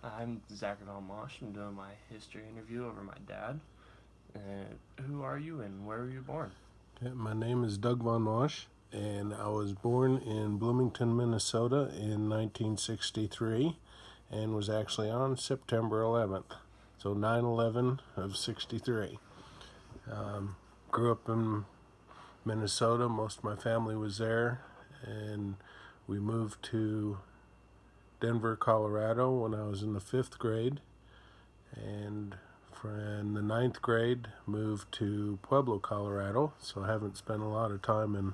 I'm Zach Mosh. I'm doing my history interview over my dad. Who are you and where were you born? My name is Doug Von Mosch, and I was born in Bloomington, Minnesota in 1963 and was actually on September 11th. So 9/11 of 63. Grew up in Minnesota. Most of my family was there, and we moved to Denver, Colorado when I was in the fifth grade. And from the ninth grade, moved to Pueblo, Colorado. So I haven't spent a lot of time in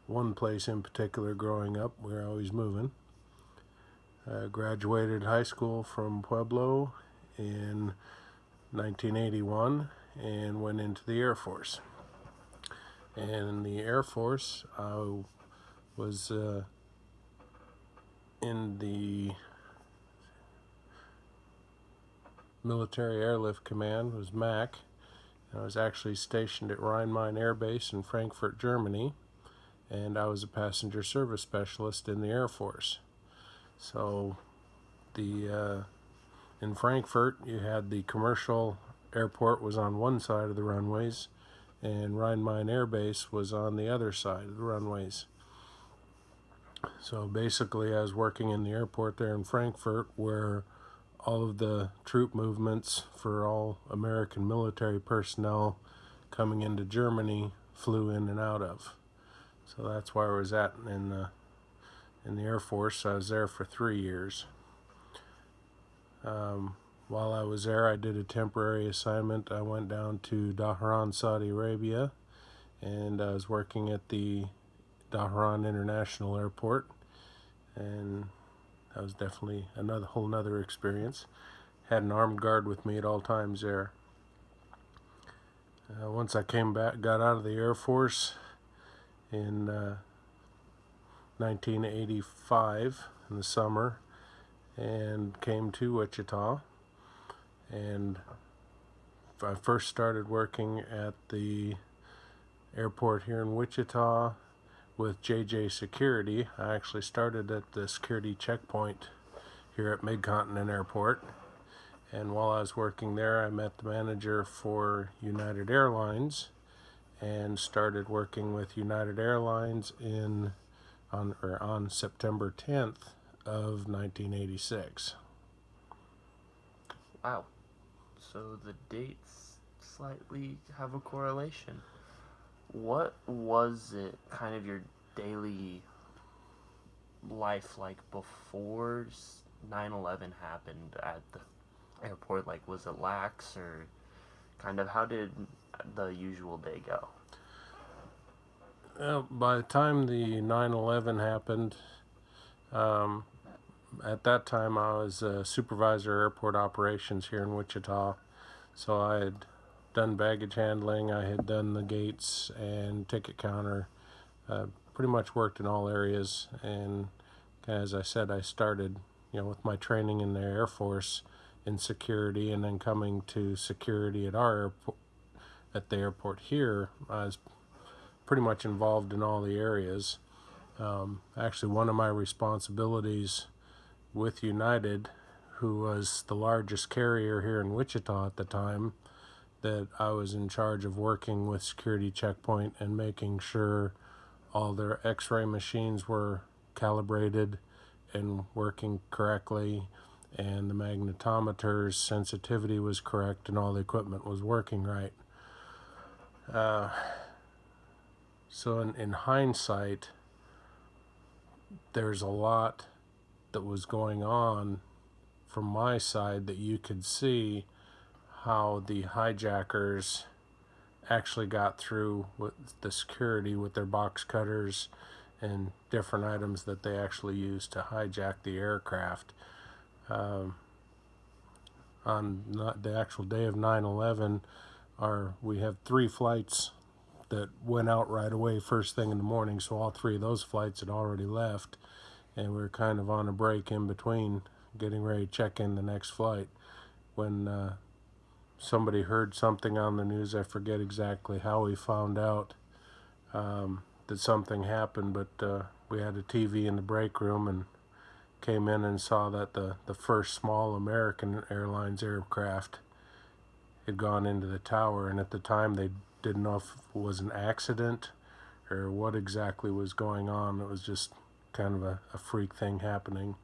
one place in particular growing up. We were always moving. Graduated high school from Pueblo in 1981 and went into the Air Force. And in the Air Force, I was in the Military Airlift Command, was MAC. I was actually stationed at Rhein-Main Air Base in Frankfurt, Germany, and I was a passenger service specialist in the Air Force. So the in Frankfurt, you had the commercial airport was on one side of the runways, and Rhein-Main Air Base was on the other side of the runways. So basically, I was working in the airport there in Frankfurt, where all of the troop movements for all American military personnel coming into Germany flew in and out of. So that's where I was at in the Air Force. I was there for 3 years. While I was there, I did a temporary assignment. I went down to Dhahran, Saudi Arabia, and I was working at the Dhahran International Airport, and that was definitely another whole nother experience. Had an armed guard with me at all times there. Once I came back, got out of the Air Force in 1985 in the summer, and came to Wichita. And I first started working at the airport here in Wichita with JJ Security. I actually started at the security checkpoint here at Mid-Continent Airport. And while I was working there, I met the manager for United Airlines and started working with United Airlines on September 10th of 1986. Wow. So the dates slightly have a correlation. What was it kind of your daily life like before 9/11 happened at the airport? Like, was it lax or kind of how did the usual day go? Well, by the time the 9/11 happened, um, at that time I was a supervisor airport operations here in Wichita. So I had done baggage handling, I had done the gates and ticket counter. Pretty much worked in all areas. And as I said, I started, with my training in the Air Force in security, and then coming to security at our airport, at the airport here. I was pretty much involved in all the areas. Actually, one of my responsibilities with United, who was the largest carrier here in Wichita at the time, that I was in charge of working with Security Checkpoint and making sure all their x-ray machines were calibrated and working correctly, and the magnetometer's sensitivity was correct, and all the equipment was working right. So in hindsight, there's a lot that was going on from my side that you could see how the hijackers actually got through with the security with their box cutters and different items that they actually used to hijack the aircraft. On the actual day of 9/11, we have 3 flights that went out right away first thing in the morning, so all 3 of those flights had already left, and we were kind of on a break in between getting ready to check in the next flight when somebody heard something on the news. I forget exactly how we found out that something happened, but we had a TV in the break room and came in and saw that the first small American Airlines aircraft had gone into the tower, and at the time they didn't know if it was an accident or what exactly was going on. It was just kind of a freak thing happening.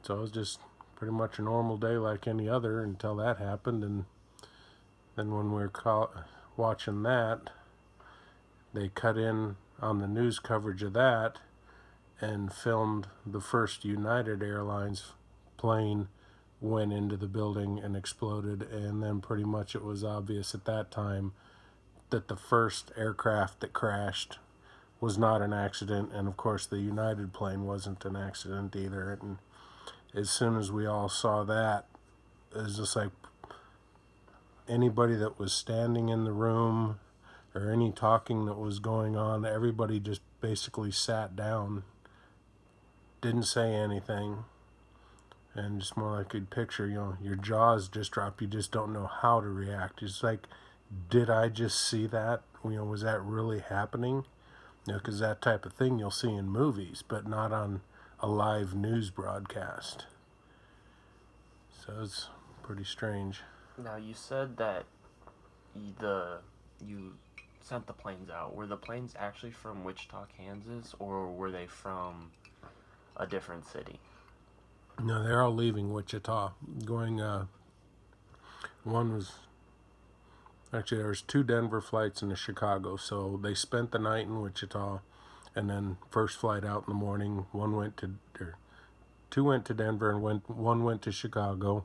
So it was just pretty much a normal day like any other until that happened. And then when we were watching that, they cut in on the news coverage of that and filmed the first United Airlines plane went into the building and exploded. And then pretty much it was obvious at that time that the first aircraft that crashed was not an accident, and of course the United plane wasn't an accident either. And as soon as we all saw that, it was just like anybody that was standing in the room or any talking that was going on, everybody just basically sat down, didn't say anything, and just more like you'd picture, your jaws just drop. You just don't know how to react. It's like, did I just see that? Was that really happening? Because that type of thing you'll see in movies, but not on a live news broadcast. So it's pretty strange. Now, you said that you sent the planes out. Were the planes actually from Wichita, Kansas, or were they from a different city? No, they're all leaving Wichita. Going, one was... Actually, there was 2 Denver flights and a Chicago, so they spent the night in Wichita, and then first flight out in the morning, 2 went to Denver and 1 went to Chicago,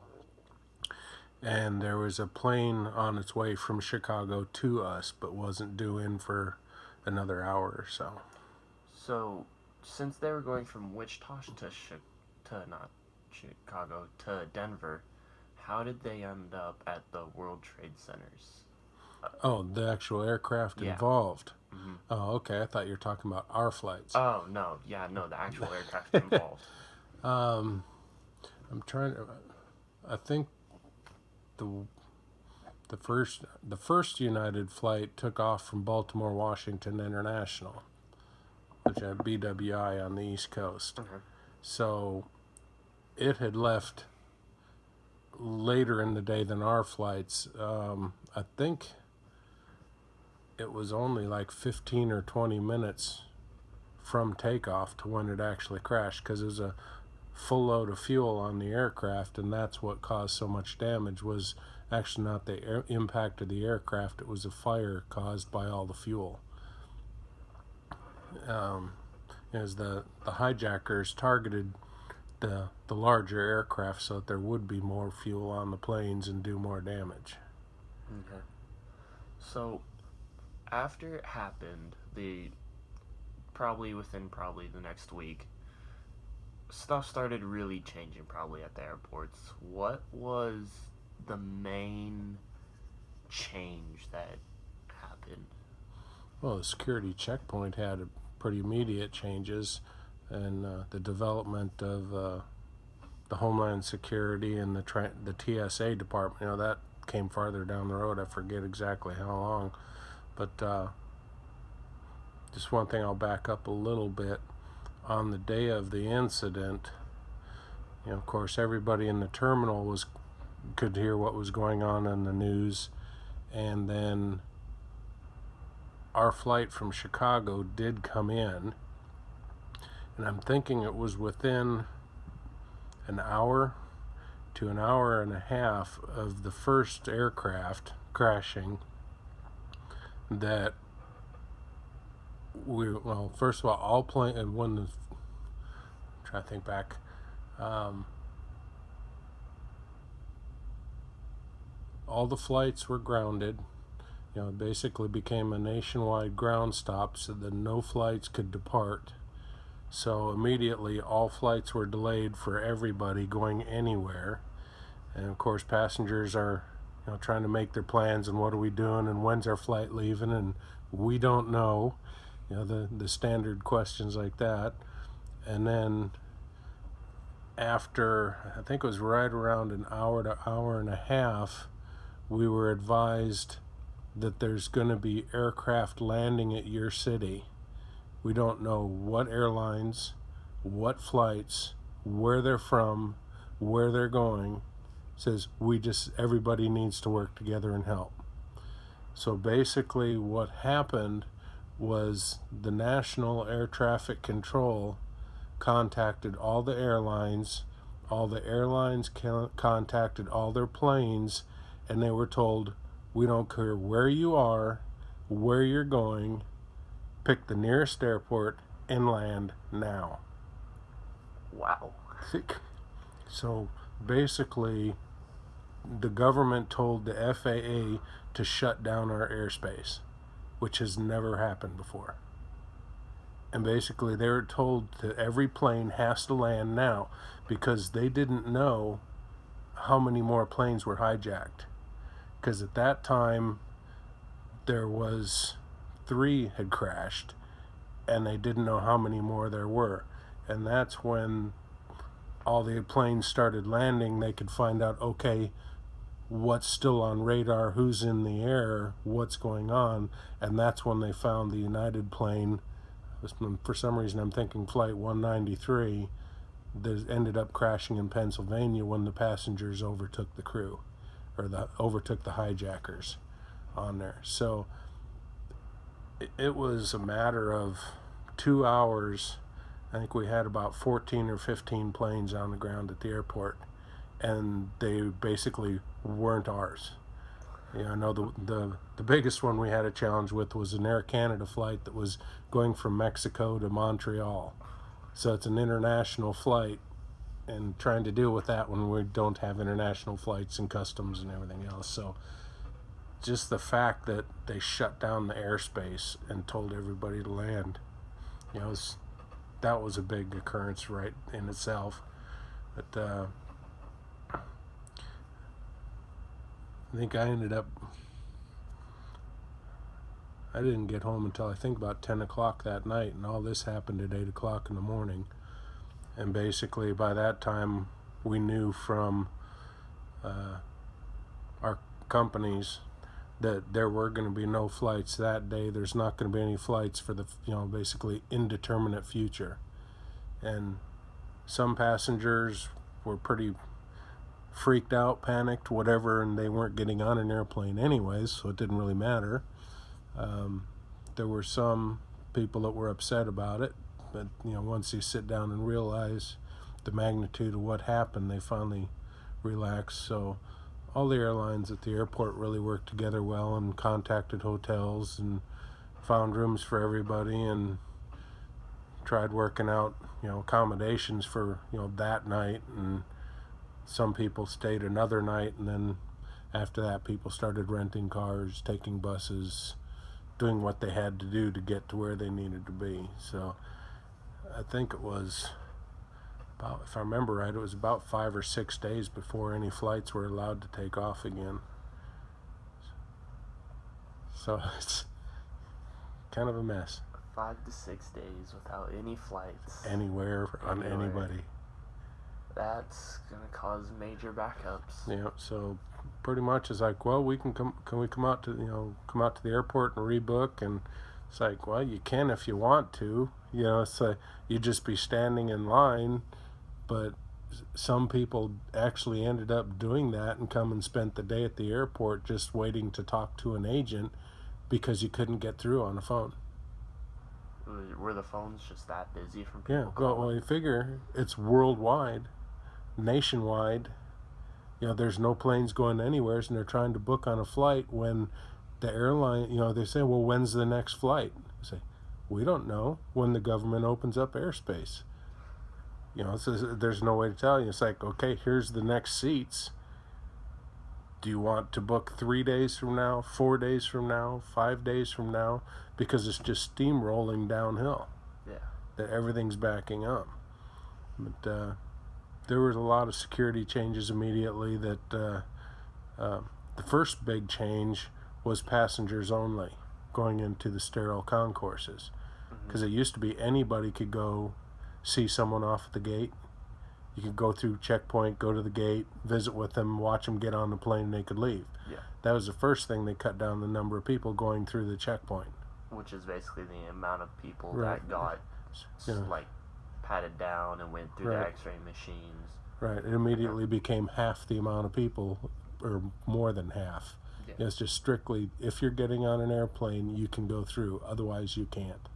and there was a plane on its way from Chicago to us, but wasn't due in for another hour or so. So, since they were going from Wichita to Denver, how did they end up at the World Trade Centers? Oh, the actual aircraft involved. Mm-hmm. Oh, okay. I thought you were talking about our flights. Oh, no. Yeah, no, the actual aircraft involved. I'm trying to... I think the first United flight took off from Baltimore, Washington International, which had BWI on the East Coast. Mm-hmm. So it had left later in the day than our flights. I think it was only like 15 or 20 minutes from takeoff to when it actually crashed, because it was a full load of fuel on the aircraft, and that's what caused so much damage. Was actually not the impact of the aircraft, it was a fire caused by all the fuel. As the hijackers targeted the larger aircraft so that there would be more fuel on the planes and do more damage. Okay. So, after it happened, probably within the next week, stuff started really changing probably at the airports. What was the main change that happened? Well, the security checkpoint had pretty immediate changes, and the development of the Homeland Security and the TSA department, that came farther down the road. I forget exactly how long, but just one thing, I'll back up a little bit. On the day of the incident, of course, everybody in the terminal could hear what was going on in the news, and then our flight from Chicago did come in, and I'm thinking it was within an hour to an hour and a half of the first aircraft crashing that first of all plane, and when try to think back, all the flights were grounded. It basically became a nationwide ground stop so that no flights could depart. So immediately all flights were delayed for everybody going anywhere. And of course passengers are trying to make their plans, and what are we doing, and when's our flight leaving, and we don't know. The standard questions like that. And then after, I think it was right around an hour to hour and a half, we were advised that there's going to be aircraft landing at your city. We don't know what airlines, what flights, where they're from, where they're going. Says everybody needs to work together and help. So basically what happened was the National Air Traffic Control contacted all the airlines contacted all their planes, and they were told, we don't care where you are, where you're going, pick the nearest airport and land now. Wow. So basically, the government told the FAA to shut down our airspace, which has never happened before. And basically, they were told that every plane has to land now because they didn't know how many more planes were hijacked. Because at that time, there was 3 had crashed, and they didn't know how many more there were. And that's when all the planes started landing. They could find out, okay, what's still on radar, who's in the air, what's going on. And that's when they found the United plane. For some reason, I'm thinking Flight 193 that ended up crashing in Pennsylvania when the passengers overtook the crew, or overtook the hijackers on there. So it was a matter of 2 hours. I think we had about 14 or 15 planes on the ground at the airport, and they basically weren't ours. I know the biggest one we had a challenge with was an Air Canada flight that was going from Mexico to Montreal. So it's an international flight, and trying to deal with that when we don't have international flights and customs and everything else. So just the fact that they shut down the airspace and told everybody to land, that was a big occurrence right in itself. But I think I didn't get home until I think about 10 o'clock that night, and all this happened at 8 o'clock in the morning. And basically by that time we knew from our companies that there were going to be no flights that day. There's not going to be any flights for the basically indeterminate future. And some passengers were pretty freaked out, panicked, whatever, and they weren't getting on an airplane anyways, so it didn't really matter. There were some people that were upset about it, but once you sit down and realize the magnitude of what happened, they finally relaxed. So all the airlines at the airport really worked together well and contacted hotels and found rooms for everybody and tried working out accommodations for that night. And some people stayed another night, and then after that people started renting cars, taking buses, doing what they had to do to get to where they needed to be. So I think it was about, if I remember right, it was about 5 or 6 days before any flights were allowed to take off again. So it's kind of a mess. 5 to 6 days without any flights Anywhere on anybody. That's gonna cause major backups. Yeah, so pretty much it's like, well, we can we come out to the airport and rebook? And it's like, well, you can if you want to. It's like you just be standing in line. But some people actually ended up doing that and come and spent the day at the airport just waiting to talk to an agent because you couldn't get through on the phone. Were the phones just that busy from people? Yeah, well, you figure it's worldwide, nationwide. There's no planes going anywhere, and they're trying to book on a flight when the airline, they say, well, when's the next flight? I say, we don't know when the government opens up airspace. There's no way to tell you. It's like, okay, here's the next seats. Do you want to book 3 days from now, 4 days from now, 5 days from now? Because it's just steamrolling downhill. Yeah. That everything's backing up. But there was a lot of security changes immediately. That the first big change was passengers only going into the sterile concourses. Because it used to be anybody could go see someone off at the gate. You could go through checkpoint, go to the gate, visit with them, watch them get on the plane, and they could leave. Yeah. That was the first thing. They cut down the number of people going through the checkpoint. Which is basically the amount of people Right. that got patted down and went through the Right. X-ray machines. Right. It immediately became half the amount of people, or more than half. Yeah. It's just strictly, if you're getting on an airplane, you can go through. Otherwise, you can't.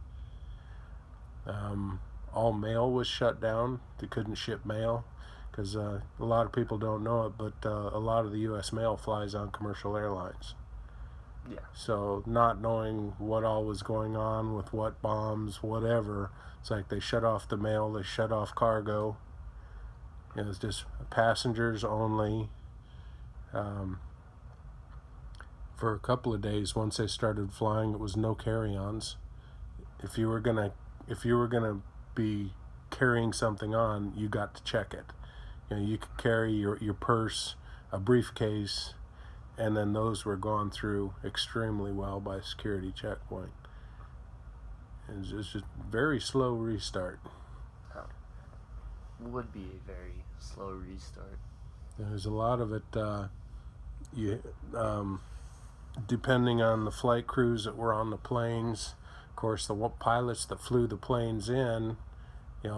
All mail was shut down. They couldn't ship mail because a lot of people don't know it, but a lot of the U.S. mail flies on commercial airlines. Yeah. So not knowing what all was going on with what bombs, whatever, it's like they shut off the mail, they shut off cargo. It was just passengers only. For a couple of days, once they started flying, it was no carry-ons. If you were gonna be carrying something on, you got to check it. You could carry your purse, a briefcase, and then those were gone through extremely well by a security checkpoint. It's just a very slow restart. Would be a very slow restart. There's a lot of it. Depending on the flight crews that were on the planes, of course, the pilots that flew the planes in,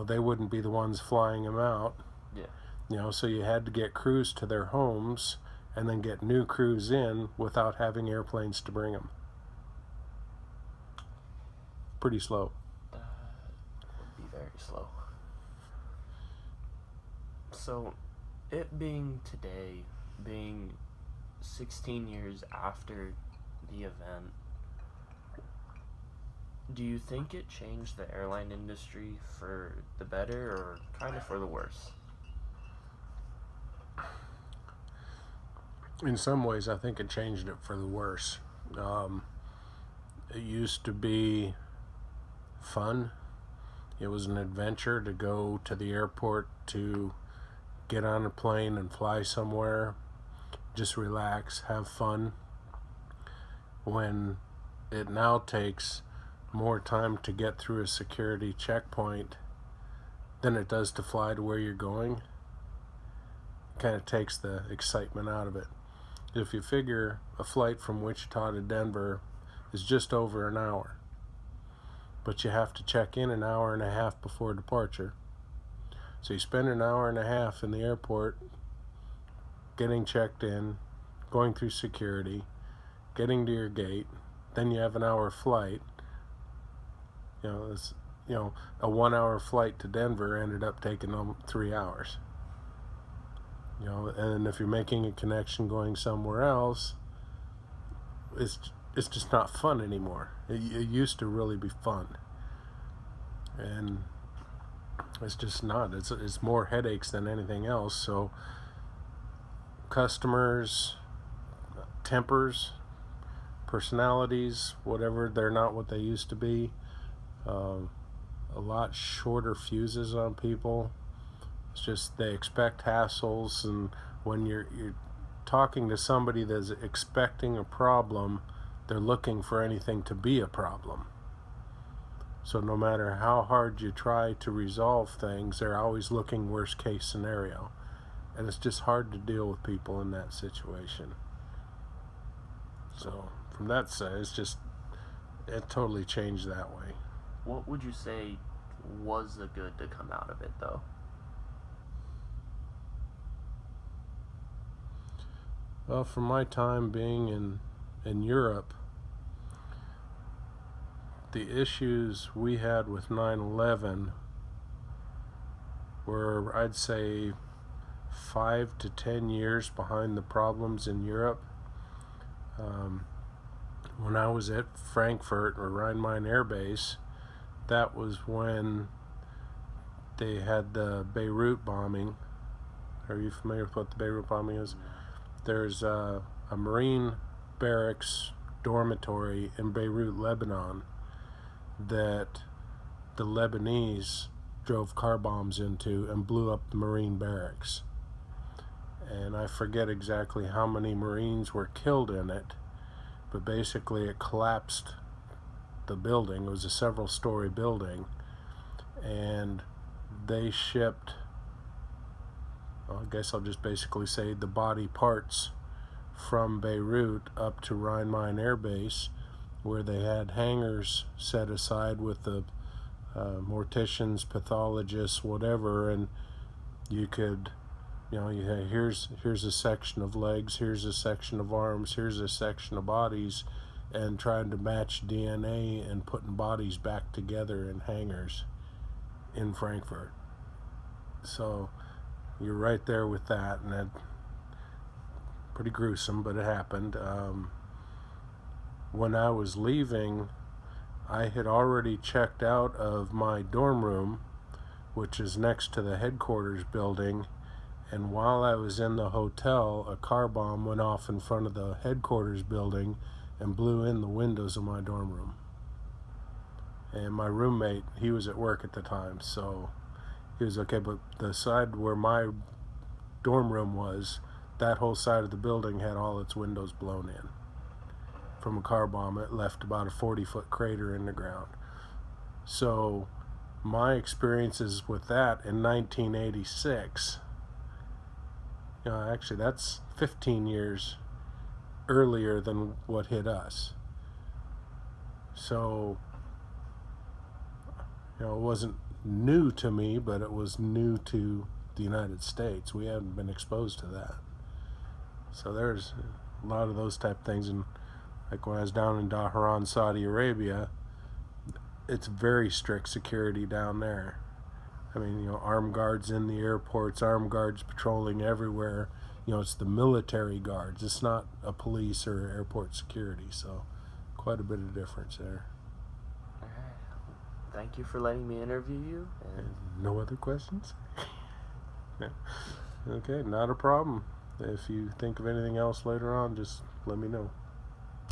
they wouldn't be the ones flying them out. Yeah. So you had to get crews to their homes and then get new crews in without having airplanes to bring them. Pretty slow. That would be very slow. So, it being today, being 16 years after the event, do you think it changed the airline industry for the better or kind of for the worse? In some ways, I think it changed it for the worse. It used to be fun. It was an adventure to go to the airport, to get on a plane and fly somewhere, just relax, have fun. When it now takes more time to get through a security checkpoint than it does to fly to where you're going, it kind of takes the excitement out of it. If you figure a flight from Wichita to Denver is just over an hour, but you have to check in an hour and a half before departure. So you spend an hour and a half in the airport getting checked in, going through security, getting to your gate, then you have an hour flight. A 1 hour flight to Denver ended up taking them 3 hours. And if you're making a connection going somewhere else, it's just not fun anymore. It used to really be fun, and it's just not. It's more headaches than anything else. So customers, tempers, personalities, whatever, they're not what they used to be. A lot shorter fuses on people. It's just they expect hassles, and when you're talking to somebody that's expecting a problem, they're looking for anything to be a problem. So no matter how hard you try to resolve things, they're always looking worst case scenario. And it's just hard to deal with people in that situation. So from that side, it totally changed that way. What would you say was the good to come out of it, though? Well, from my time being in Europe, the issues we had with 9/11 were, I'd say, 5 to 10 years behind the problems in Europe. When I was at Frankfurt or Rhein-Main Air Base, that was when they had the Beirut bombing. Are you familiar with what the Beirut bombing is? There's a Marine barracks dormitory in Beirut, Lebanon, that the Lebanese drove car bombs into and blew up the Marine barracks. And I forget exactly how many Marines were killed in it, but basically it collapsed the building. It was a several-story building, and they shipped, I guess I'll just basically say, the body parts from Beirut up to Rhein-Main Air Base, where they had hangars set aside with the morticians, pathologists, whatever, and you could, here's a section of legs, here's a section of arms, here's a section of bodies, and trying to match DNA and putting bodies back together in hangars in Frankfurt. So you're right there with that, and it pretty gruesome, but it happened. When I was leaving, I had already checked out of my dorm room, which is next to the headquarters building, and while I was in the hotel, a car bomb went off in front of the headquarters building and blew in the windows of my dorm room. And my roommate, he was at work at the time, so he was okay, but the side where my dorm room was, that whole side of the building had all its windows blown in from a car bomb. It left about a 40-foot crater in the ground. So my experiences with that in 1986, actually that's 15 years earlier than what hit us. So, it wasn't new to me, but it was new to the United States. We hadn't been exposed to that. So there's a lot of those type of things. And like when I was down in Dhahran, Saudi Arabia, it's very strict security down there. I mean, armed guards in the airports, armed guards patrolling everywhere. It's the military guards. It's not a police or airport security. So quite a bit of difference there. All right. Thank you for letting me interview you. And no other questions? Yeah. Okay, not a problem. If you think of anything else later on, just let me know.